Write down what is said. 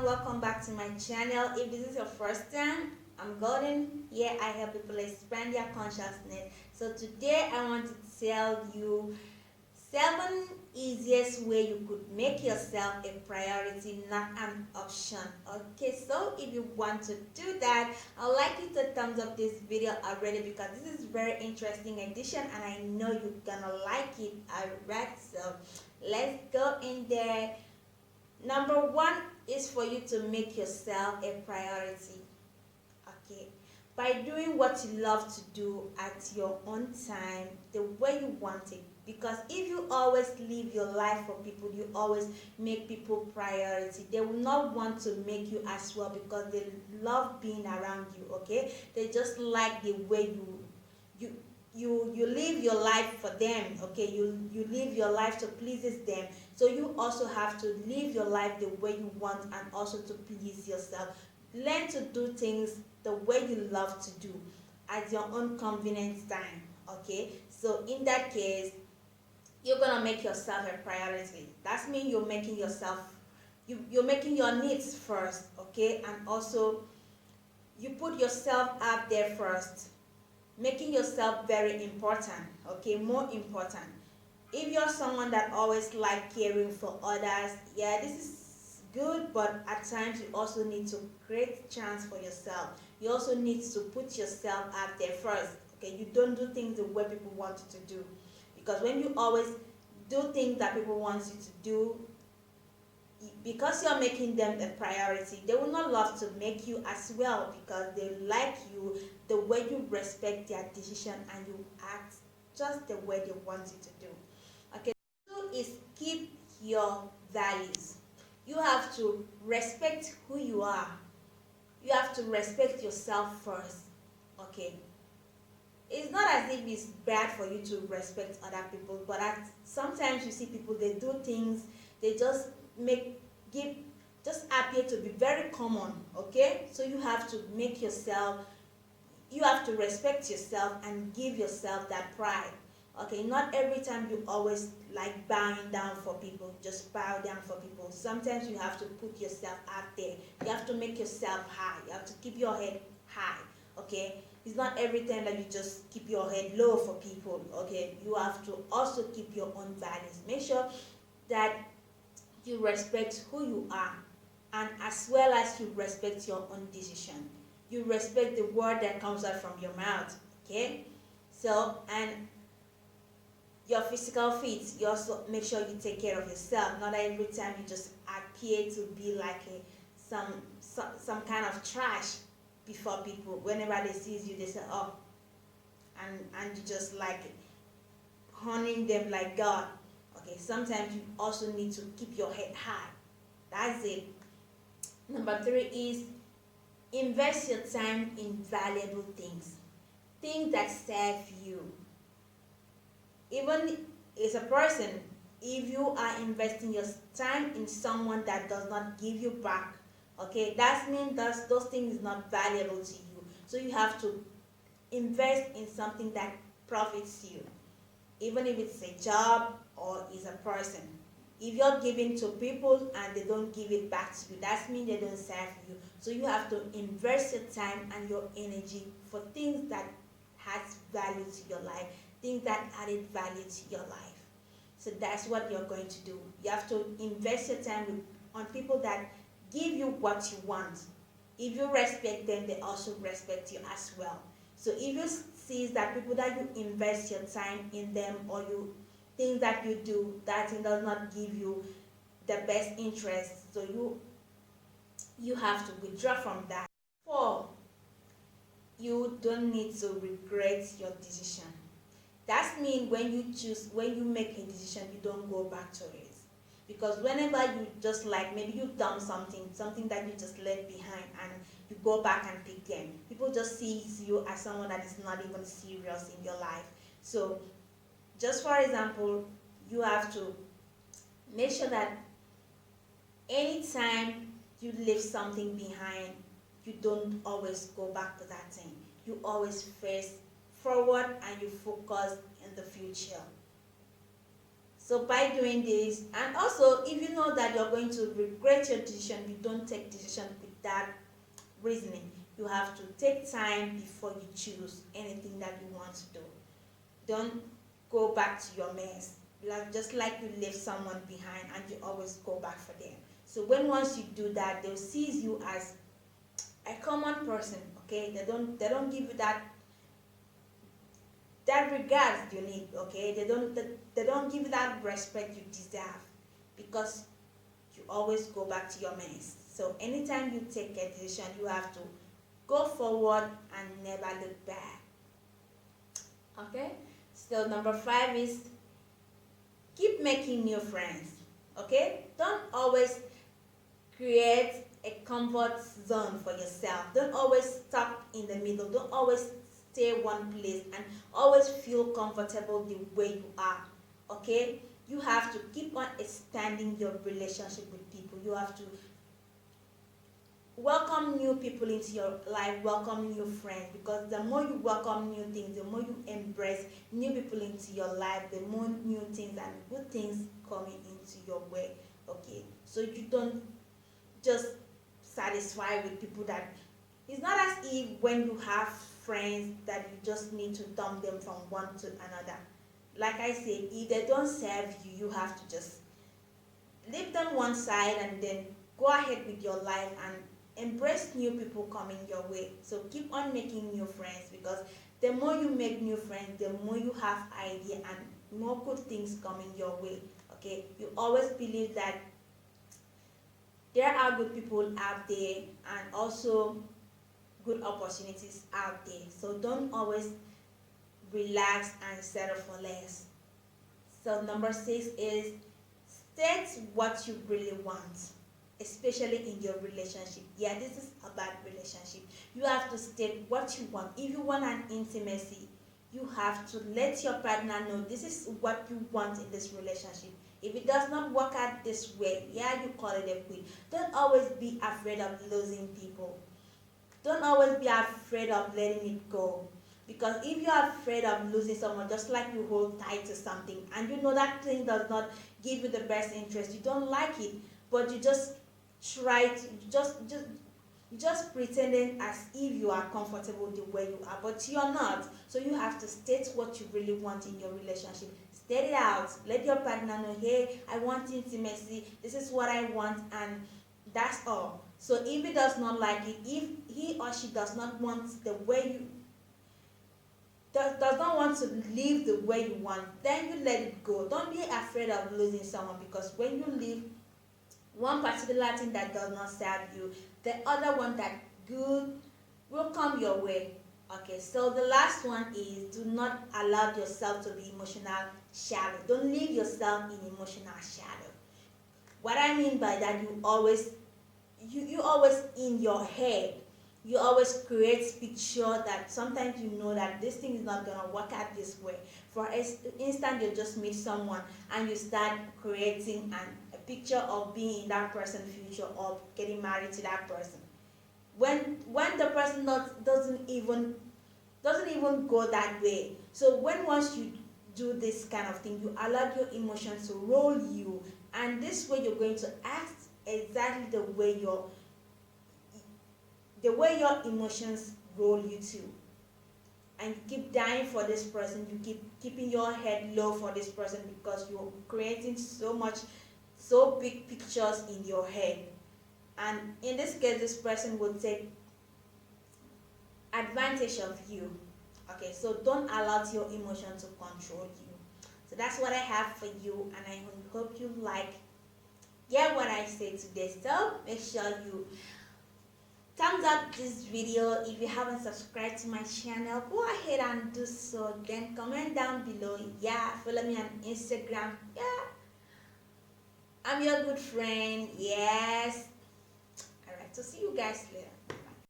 welcome back to my channel. If this is your first time, I'm Golden. Here I help people expand their consciousness. So today I want to tell you 7 easiest way you could make yourself a priority, not an option. Okay, so if you want to do that, I'd like you to thumbs up this video already because this is very interesting edition and I know you're gonna like it. Alright, so let's go in there. Number 1 is for you to make yourself a priority. Okay, by doing what you love to do at your own time, the way you want it. Because if you always live your life for people, you always make people priority, they will not want to make you as well because they love being around you. Okay, they just like the way you live your life for them. Okay, you live your life to pleases them, so you also have to live your life the way you want and also to please yourself. Learn to do things the way you love to do at your own convenience time. Okay, so in that case, you're gonna make yourself a priority. That means you're making yourself, you're making your needs first. Okay, and also you put yourself out there first, making yourself very important. Okay, more important. If you're someone that always like caring for others, yeah, this is good, but at times you also need to create chance for yourself. You also need to put yourself out there first. Okay, you don't do things the way people want you to do, because when you always do things that people want you to do, because you're making them a priority, they will not love to make you as well because they like you the way you respect their decision and you act just the way they want you to do. Okay, two is keep your values. You have to respect who you are. You have to respect yourself first. Okay, it's not as if it's bad for you to respect other people, but sometimes you see people, they do things, they just give just appear to be very common. Okay, so you have to make yourself, you have to respect yourself and give yourself that pride. Okay, not every time you always like bowing down for people, just bow down for people. Sometimes you have to put yourself out there, you have to make yourself high, you have to keep your head high. Okay, it's not every time that you just keep your head low for people. Okay, you have to also keep your own values. Make sure that you respect who you are, and as well as you respect your own decision. You respect the word that comes out from your mouth. Okay, so and your physical fit, you also make sure you take care of yourself. Not every time you just appear to be like some kind of trash before people. Whenever they sees you, they say, oh, and you just like honoring them like God. Okay, sometimes you also need to keep your head high. That's it. Number 3 is invest your time in valuable things, things that serve you. Even as a person, if you are investing your time in someone that does not give you back, okay, that means that those things is not valuable to you. So you have to invest in something that profits you, even if it's a job or is a person. If you're giving to people and they don't give it back to you, that means they don't serve you. So you have to invest your time and your energy for things that has value to your life, things that added value to your life. So that's what you're going to do. You have to invest your time on people that give you what you want. If you respect them, they also respect you as well. So if you see that people that you invest your time in them, or you things that you do, that thing does not give you the best interest, so you have to withdraw from that. 4, you don't need to regret your decision. That means when you make a decision, you don't go back to it. Because whenever you just like, maybe you've done something that you just left behind and you go back and pick them, people just sees you as someone that is not even serious in your life. So just for example, you have to make sure that anytime you leave something behind, you don't always go back to that thing. You always face forward and you focus in the future. So by doing this, and also if you know that you're going to regret your decision, you don't take decision with that reasoning. You have to take time before you choose anything that you want to do. Don't go back to your mess. Just like you left someone behind and you always go back for them. So when once you do that, they'll see you as a common person. Okay, they don't give you that regards you need. Okay, they don't give you that respect you deserve, because you always go back to your mess. So anytime you take a decision, you have to go forward and never look back. Okay, so number 5 is keep making new friends. Okay, don't always create a comfort zone for yourself. Don't always stuck in the middle. Don't always stay one place and always feel comfortable the way you are. Okay, you have to keep on expanding your relationship with people. You have to welcome new people into your life, welcome new friends, because the more you welcome new things, the more you embrace new people into your life, the more new things and good things coming into your way. Okay, so you don't just satisfy with people that, it's not as if when you have friends that you just need to dump them from one to another. Like I said, if they don't serve you, you have to just leave them one side and then go ahead with your life and embrace new people coming your way. So keep on making new friends, because the more you make new friends, the more you have idea and more good things coming your way. Okay, you always believe that there are good people out there and also good opportunities out there. So don't always relax and settle for less. So number 6 is state what you really want, especially in your relationship. Yeah, this is about relationship. You have to state what you want. If you want an intimacy, you have to let your partner know this is what you want in this relationship. If it does not work out this way, yeah, you call it a quit. Don't always be afraid of losing people. Don't always be afraid of letting it go. Because if you are afraid of losing someone, just like you hold tight to something and you know that thing does not give you the best interest, you don't like it, but you just try to just pretending as if you are comfortable the way you are, but you're not. So you have to state what you really want in your relationship. State it out. Let your partner know, hey, I want intimacy. This is what I want, and that's all. So if he does not like it, if he or she does not want the way you does not want to live the way you want, then you let it go. Don't be afraid of losing someone, because when you leave one particular thing that does not serve you, the other one that good will come your way. Okay, so the last one is do not allow yourself to be emotional shallow. Don't leave yourself in emotional shadow. What I mean by that, you always in your head, you always create picture that sometimes you know that this thing is not gonna work out this way. For instance, you just meet someone and you start creating a picture of being in that person's future or getting married to that person. When the person doesn't even go that way. So when once you do this kind of thing, you allow your emotions to roll you, and this way you're going to act exactly the way your emotions roll you to. And you keep dying for this person, you keep keeping your head low for this person, because you're creating so big pictures in your head. And in this case, this person will take advantage of you. Okay, so don't allow your emotion to control you. So that's what I have for you, and I hope you get what I say today. So make sure you thumbs up this video. If you haven't subscribed to my channel, go ahead and do so. Then comment down below. Yeah, follow me on Instagram. Yeah, I'm your good friend. Yes. All right, so see you guys later.